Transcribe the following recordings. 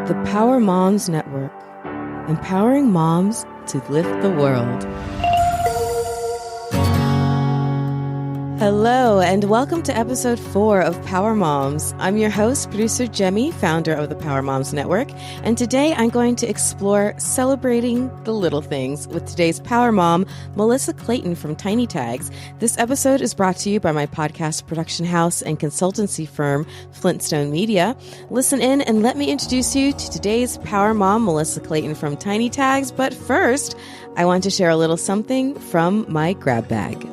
The Power Moms Network, empowering moms to lift the world. Hello, and welcome to episode 4 of Power Moms. I'm your host, producer Jaime, founder of the Power Moms Network, and today I'm going to explore celebrating the little things with today's Power Mom, Melissa Clayton from Tiny Tags. This episode is brought to you by my podcast production house and consultancy firm, Flintstone Media. Listen in and let me introduce you to today's Power Mom, Melissa Clayton from Tiny Tags. But first, I want to share a little something from my grab bag.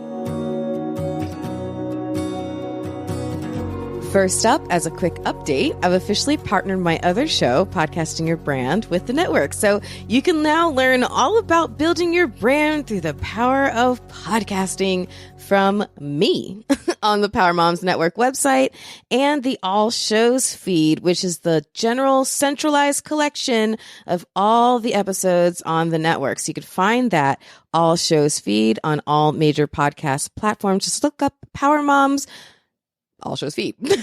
First up, as a quick update, I've officially partnered my other show, Podcasting Your Brand, with the network. So you can now learn all about building your brand through the power of podcasting from me on the Power Moms Network website and the All Shows feed, which is the general centralized collection of all the episodes on the network. So you can find that All Shows feed on all major podcast platforms. Just look up Power Moms All Shows feed. And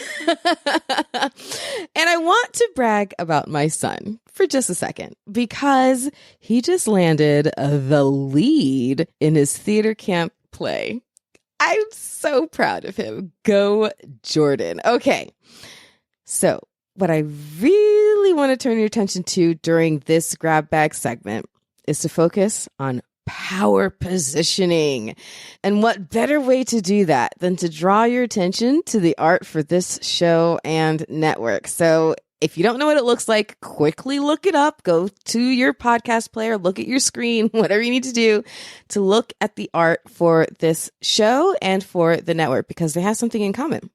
I want to brag about my son for just a second because he just landed the lead in his theater camp play. I'm so proud of him. Go Jordan. Okay. So what I really want to turn your attention to during this grab bag segment is to focus on power positioning. And what better way to do that than to draw your attention to the art for this show and network. So if you don't know what it looks like, quickly look it up. Go to your podcast player, look at your screen, whatever you need to do to look at the art for this show and for the network because they have something in common.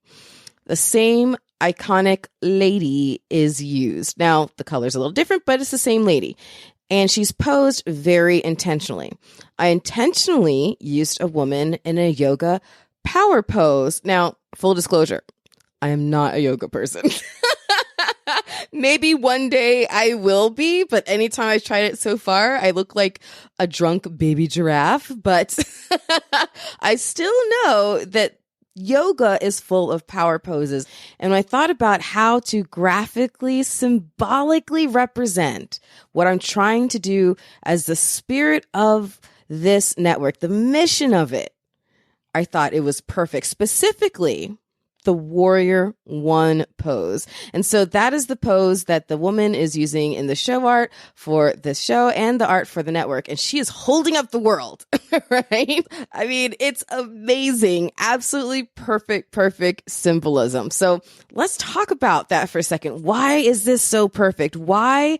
The same iconic lady is used. Now, the color's a little different, but it's the same lady. And she's posed very intentionally. I intentionally used a woman in a yoga power pose. Now, full disclosure, I am not a yoga person. Maybe one day I will be, but anytime I've tried it so far, I look like a drunk baby giraffe. But I still know that yoga is full of power poses. And when I thought about how to graphically, symbolically represent what I'm trying to do as the spirit of this network, the mission of it, I thought it was perfect. Specifically, the Warrior One pose. And so that is the pose that the woman is using in the show art for this show and the art for the network. And she is holding up the world, right? I mean, it's amazing. Absolutely perfect symbolism. So let's talk about that for a second. Why is this so perfect? Why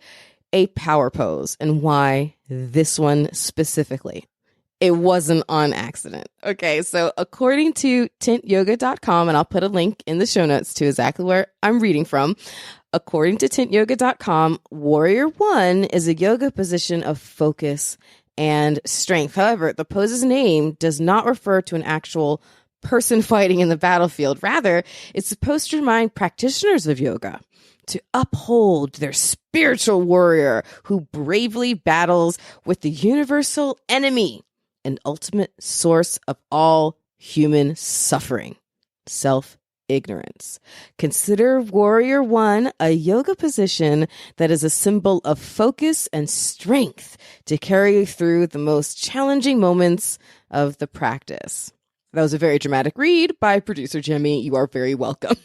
a power pose and why this one specifically? It wasn't on accident. Okay, so according to tintyoga.com, and I'll put a link in the show notes to exactly where I'm reading from. According to tintyoga.com, Warrior One is a yoga position of focus and strength. However, the pose's name does not refer to an actual person fighting in the battlefield. Rather, it's supposed to remind practitioners of yoga to uphold their spiritual warrior who bravely battles with the universal enemy, an ultimate source of all human suffering, self-ignorance. Consider Warrior One a yoga position that is a symbol of focus and strength to carry you through the most challenging moments of the practice. That was a very dramatic read by producer Jaime. You are very welcome.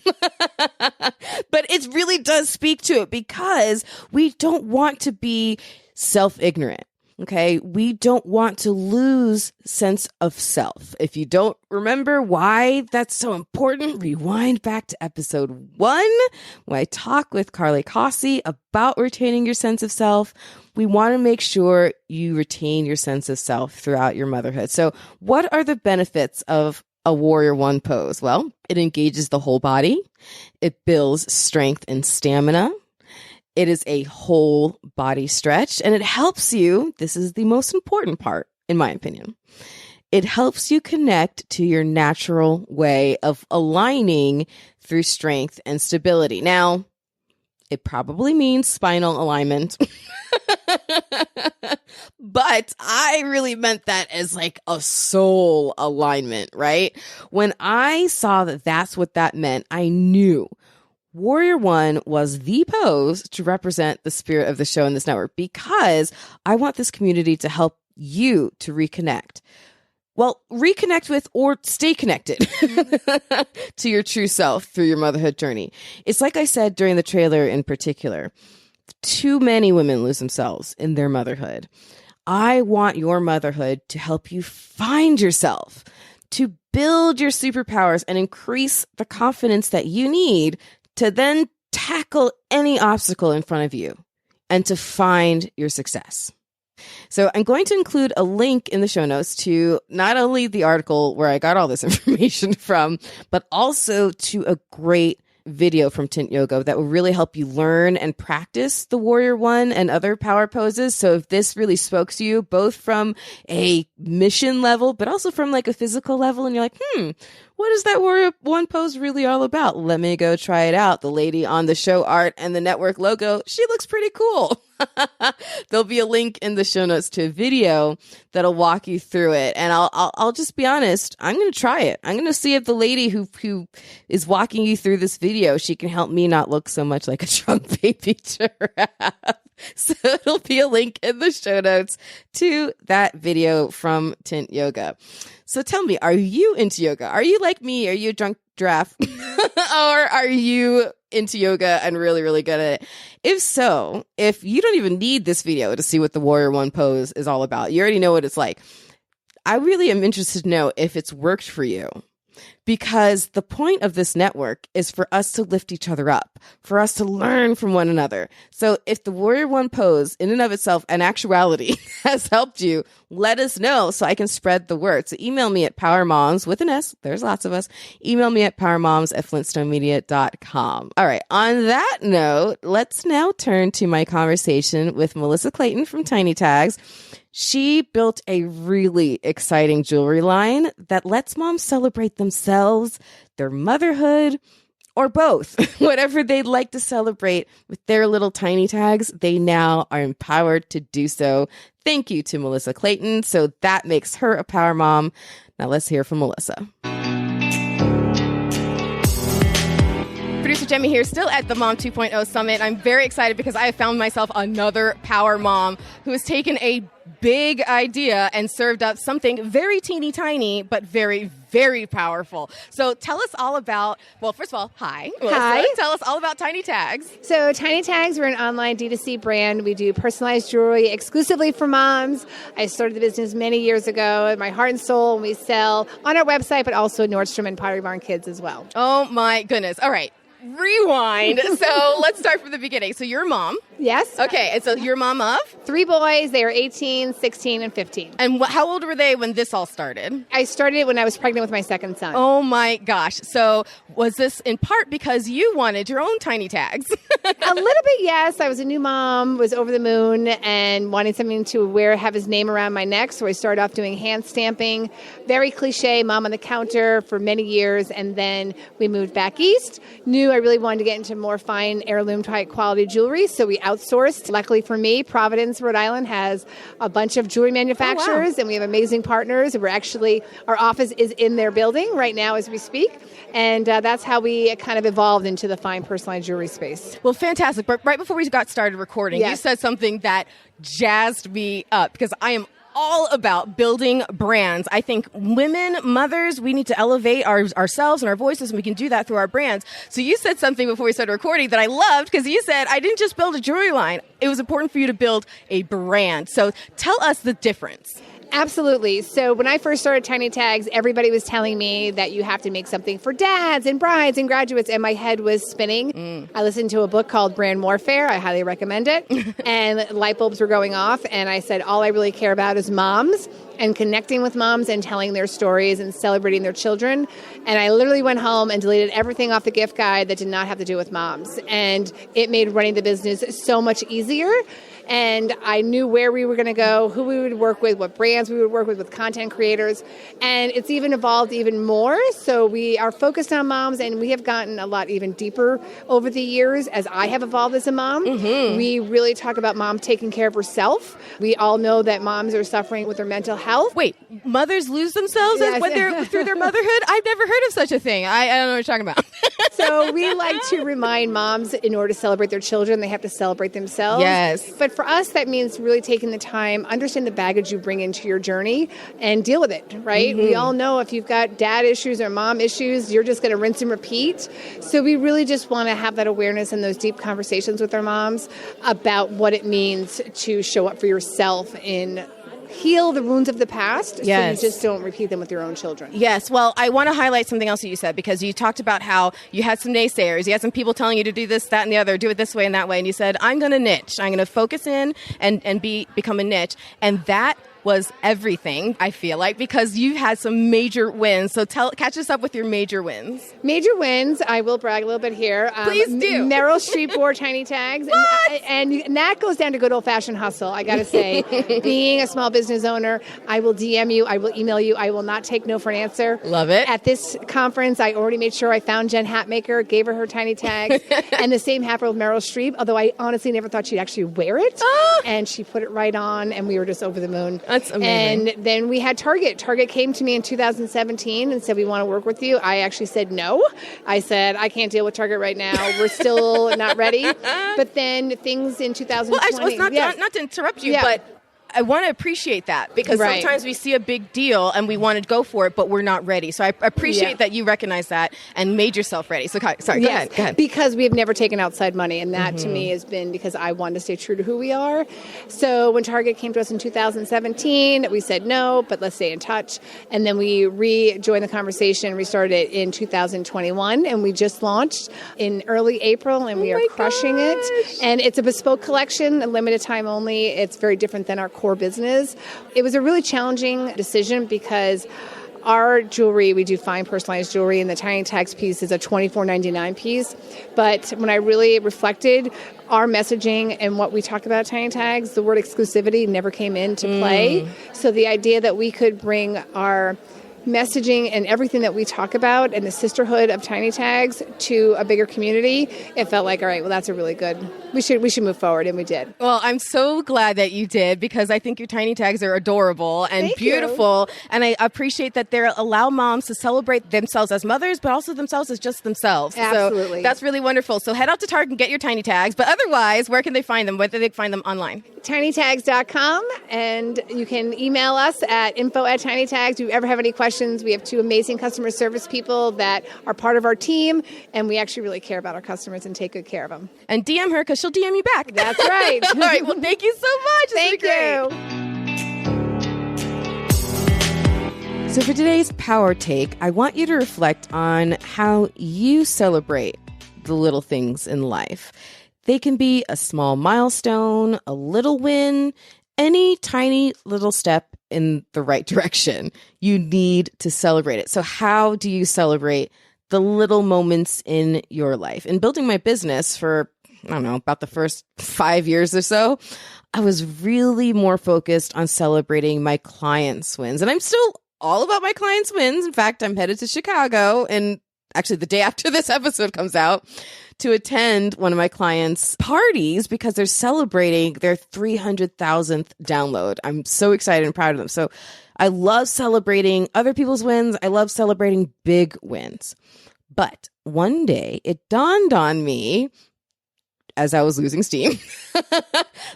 But it really does speak to it because we don't want to be self-ignorant. Okay, we don't want to lose sense of self. If you don't remember why that's so important, rewind back to episode 1 when I talk with Carly Cossey about retaining your sense of self. We want to make sure you retain your sense of self throughout your motherhood. So what are the benefits of a Warrior One pose? Well, it engages the whole body. It builds strength and stamina. It is a whole body stretch, and it helps you. This is the most important part, in my opinion. It helps you connect to your natural way of aligning through strength and stability. Now, it probably means spinal alignment, but I really meant that as like a soul alignment, right? When I saw that that's what that meant, I knew Warrior One was the pose to represent the spirit of the show in this network because I want this community to help you to reconnect. Well, reconnect with or stay connected to your true self through your motherhood journey. It's like I said during the trailer in particular, too many women lose themselves in their motherhood. I want your motherhood to help you find yourself, to build your superpowers and increase the confidence that you need to then tackle any obstacle in front of you and to find your success. So I'm going to include a link in the show notes to not only the article where I got all this information from, but also to a great video from Tint Yoga that will really help you learn and practice the Warrior One and other power poses. So if this really spoke to you, both from a mission level, but also from like a physical level, and you're like, what is that Warrior One pose really all about? Let me go try it out. The lady on the show art and the network logo, she looks pretty cool. There'll be a link in the show notes to a video that'll walk you through it. And I'll just be honest, I'm going to try it. I'm going to see if the lady who is walking you through this video, she can help me not look so much like a drunk baby giraffe. So it'll be a link in the show notes to that video from Tint Yoga. So tell me, are you into yoga? Are you like me? Are you a drunk giraffe? Or are you into yoga and really, really good at it? If so, if you don't even need this video to see what the Warrior One pose is all about, you already know what it's like. I really am interested to know if it's worked for you. Because the point of this network is for us to lift each other up, for us to learn from one another. So if the Warrior One pose in and of itself and actuality has helped you, let us know so I can spread the word. So email me at powermoms with an S. There's lots of us. Email me at powermoms@flintstonemedia.com. All right. On that note, let's now turn to my conversation with Melissa Clayton from Tiny Tags. She built a really exciting jewelry line that lets moms celebrate themselves, their motherhood, or both. Whatever they'd like to celebrate with their little tiny tags, they now are empowered to do so. Thank you to Melissa Clayton. So that makes her a power mom. Now let's hear from Melissa. Producer Jaime here, still at the Mom 2.0 Summit. I'm very excited because I have found myself another power mom who has taken a big idea and served up something very teeny tiny, but very, very powerful. So tell us all about, well, first of all, hi. Melissa. Hi. Tell us all about Tiny Tags. So Tiny Tags, we're an online D2C brand. We do personalized jewelry exclusively for moms. I started the business many years ago, my heart and soul, and we sell on our website, but also Nordstrom and Pottery Barn Kids as well. Oh my goodness. All right. Rewind. So let's start from the beginning. So you're a mom. Yes. Okay. And so you're a mom of? 3 boys. They are 18, 16, and 15. And how old were they when this all started? I started it when I was pregnant with my second son. Oh my gosh. So was this in part because you wanted your own Tiny Tags? A little bit, yes. I was a new mom, was over the moon, and wanted something to have his name around my neck. So I started off doing hand stamping. Very cliche, mom on the counter for many years. And then we moved back east. Knew I really wanted to get into more fine heirloom type quality jewelry. So we outsourced. Luckily for me, Providence, Rhode Island has a bunch of jewelry manufacturers, and we have amazing partners. And our office is in their building right now as we speak. And that's how we kind of evolved into the fine personalized jewelry space. Well, fantastic. But right before we got started recording, Yes. You said something that jazzed me up because I am all about building brands. I think women, mothers, we need to elevate ourselves and our voices, and we can do that through our brands. So you said something before we started recording that I loved because you said, I didn't just build a jewelry line. It was important for you to build a brand. So tell us the difference. Absolutely. So when I first started Tiny Tags, everybody was telling me that you have to make something for dads and brides and graduates, and my head was spinning. I listened to a book called Brand Warfare. I highly recommend it. And light bulbs were going off, and I said, all I really care about is moms and connecting with moms and telling their stories and celebrating their children. And I literally went home and deleted everything off the gift guide that did not have to do with moms. And it made running the business so much easier. And I knew where we were going to go, who we would work with, what brands we would work with content creators. And it's even evolved even more. So we are focused on moms, and we have gotten a lot even deeper over the years as I have evolved as a mom. Mm-hmm. We really talk about mom taking care of herself. We all know that moms are suffering with their mental health. Wait, mothers lose themselves Yes. when they're through their motherhood? I've never heard of such a thing. I don't know what you're talking about. So we like to remind moms, in order to celebrate their children, they have to celebrate themselves. Yes. But for us, that means really taking the time, understand the baggage you bring into your journey, and deal with it, right? We all know if you've got dad issues or mom issues, you're just going to rinse and repeat. So we really just want to have that awareness and those deep conversations with our moms about what it means to show up for yourself in heal the wounds of the past, Yes. so you just don't repeat them with your own children. Yes. Well, I want to highlight something else that you said, because you talked about how you had some naysayers. You had some people telling you to do this, that, and the other, do it this way and that way. And you said, I'm going to niche. I'm going to focus in and become a niche. And that was everything, I feel like, because you had some major wins. So catch us up with your major wins. Major wins, I will brag a little bit here. Please do. Meryl Streep wore tiny tags. And that goes down to good old-fashioned hustle, I got to say. Being a small business owner, I will DM you, I will email you, I will not take no for an answer. Love it. At this conference, I already made sure I found Jen Hatmaker, gave her tiny tags, and the same happened with Meryl Streep, although I honestly never thought she'd actually wear it. And she put it right on, and we were just over the moon. That's amazing. And then we had Target. Target came to me in 2017 and said, we want to work with you. I actually said no. I said, I can't deal with Target right now. We're still not ready. But then things in 2020. Well, actually, not to interrupt you, but I want to appreciate that, because sometimes we see a big deal and we want to go for it, but we're not ready. So I appreciate that you recognize that and made yourself ready. So sorry, go ahead. Because we have never taken outside money, and that to me has been because I wanted to stay true to who we are. So when Target came to us in 2017, we said no, but let's stay in touch. And then we rejoined the conversation, restarted it in 2021, and we just launched in early April, and we are crushing it. And it's a bespoke collection, a limited time only. It's very different than our core business. It was a really challenging decision because our jewelry, we do fine personalized jewelry, and the tiny tags piece is a $24.99 piece. But when I really reflected our messaging and what we talk about tiny tags, the word exclusivity never came into play. So the idea that we could bring our messaging and everything that we talk about and the sisterhood of tiny tags to a bigger community, it felt like, all right, well, that's a really good, we should move forward, and we did. Well, I'm so glad that you did, because I think your tiny tags are adorable and beautiful. And I appreciate that they allow moms to celebrate themselves as mothers, but also themselves as just themselves. Absolutely. So that's really wonderful. So head out to Target and get your tiny tags. But otherwise, where can they find them? Where do they find them online? tinytags.com, and you can email us at info@tinytags. If you ever have any questions, we have two amazing customer service people that are part of our team, and we actually really care about our customers and take good care of them. And DM her, because she'll DM you back. That's right. All right. Well, thank you so much. Thank you. So for today's Power Take, I want you to reflect on how you celebrate the little things in life. They can be a small milestone, a little win, any tiny little step in the right direction. You need to celebrate it. So how do you celebrate the little moments in your life? In building my business for, I don't know, about the first 5 years or so, I was really more focused on celebrating my clients' wins. And I'm still all about my clients' wins. In fact, I'm headed to Chicago, and actually the day after this episode comes out, to attend one of my clients' parties because they're celebrating their 300,000th download. I'm so excited and proud of them. So I love celebrating other people's wins. I love celebrating big wins. But one day it dawned on me, as I was losing steam,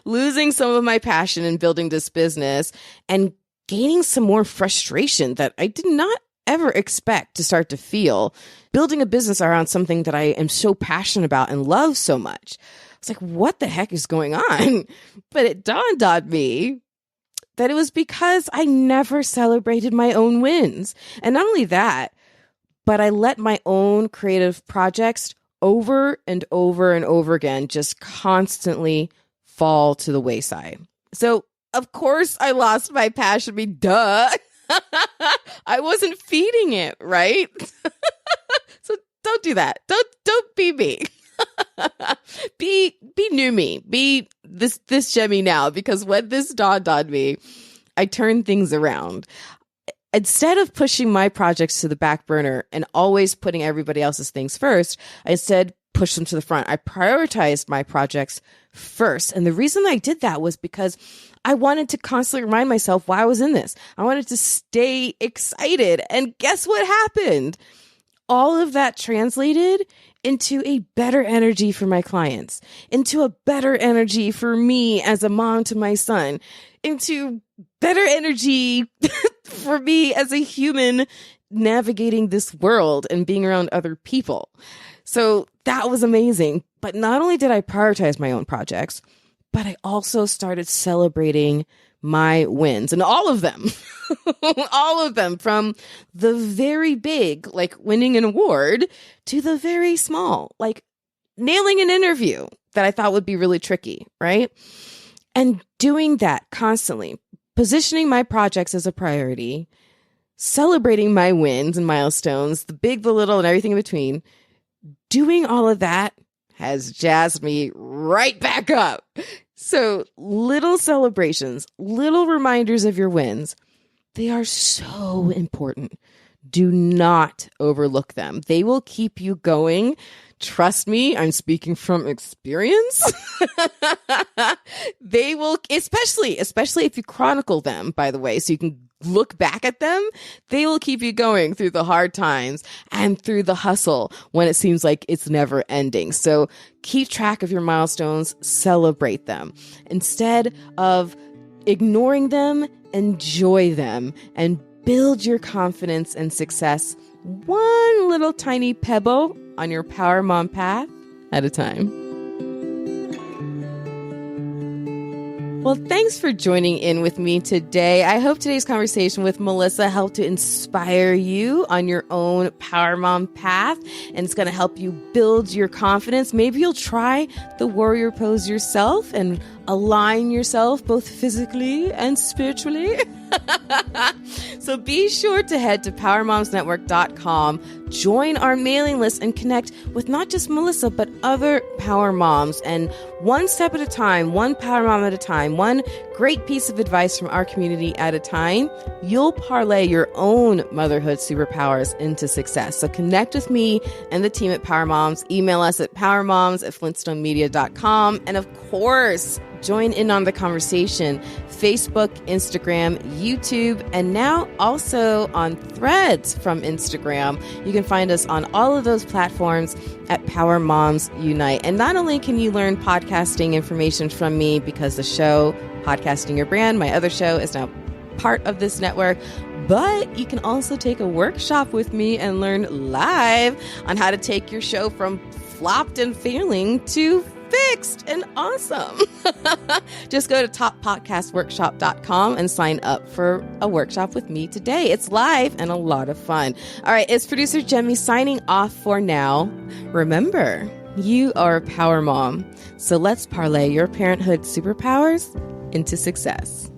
losing some of my passion in building this business and gaining some more frustration that I did not ever expect to start to feel, building a business around something that I am so passionate about and love so much. It's like, what the heck is going on? But it dawned on me that it was because I never celebrated my own wins. And not only that, but I let my own creative projects over and over and over again just constantly fall to the wayside. So, of course, I lost my passion. Duh. I wasn't feeding it, right? So don't do that. Don't be me. Be new me. Be this Jaime now, because when this dawned on me, I turned things around. Instead of pushing my projects to the back burner and always putting everybody else's things first, I instead pushed them to the front. I prioritized my projects first. And the reason I did that was because I wanted to constantly remind myself why I was in this. I wanted to stay excited. And guess what happened? all of that translated into a better energy for my clients, into a better energy for me as a mom to my son, into better energy for me as a human navigating this world and being around other people. So that was amazing. But not only did I prioritize my own projects, but I also started celebrating my wins, and all of them, all of them, from the very big, like winning an award, to the very small, like nailing an interview that I thought would be really tricky, right? And doing that constantly, positioning my projects as a priority, celebrating my wins and milestones, the big, the little, and everything in between, doing all of that has jazzed me right back up. So little celebrations, little reminders of your wins, they are so important. Do not overlook them. They will keep you going. Trust me, I'm speaking from experience. They will, especially if you chronicle them, by the way, so you can look back at them, they will keep you going through the hard times and through the hustle when it seems like it's never ending. So keep track of your milestones, celebrate them. Instead of ignoring them, enjoy them and build your confidence and success one little tiny pebble on your Power Mom path at a time. Well, thanks for joining in with me today. I hope today's conversation with Melissa helped to inspire you on your own Power Mom path, and it's going to help you build your confidence. Maybe you'll try the warrior pose yourself and align yourself both physically and spiritually. So be sure to head to PowerMomsNetwork.com, join our mailing list, and connect with not just Melissa, but other Power Moms. And one step at a time, one Power Mom at a time, one great piece of advice from our community at a time, you'll parlay your own motherhood superpowers into success. So connect with me and the team at Power Moms. Email us at powermoms@flintstonemedia.com. And of course, join in on the conversation. Facebook, Instagram, YouTube, and now also on Threads from Instagram. You can find us on all of those platforms at Power Moms Unite. And not only can you learn podcasting information from me, because the show, Podcasting Your Brand, my other show, is now part of this network, but you can also take a workshop with me and learn live on how to take your show from flopped and failing to fixed and awesome. Just go to toppodcastworkshop.com and sign up for a workshop with me today. It's live and a lot of fun. All right, it's producer Jaime signing off for now. Remember, you are a power mom, so let's parlay your parenthood superpowers into success.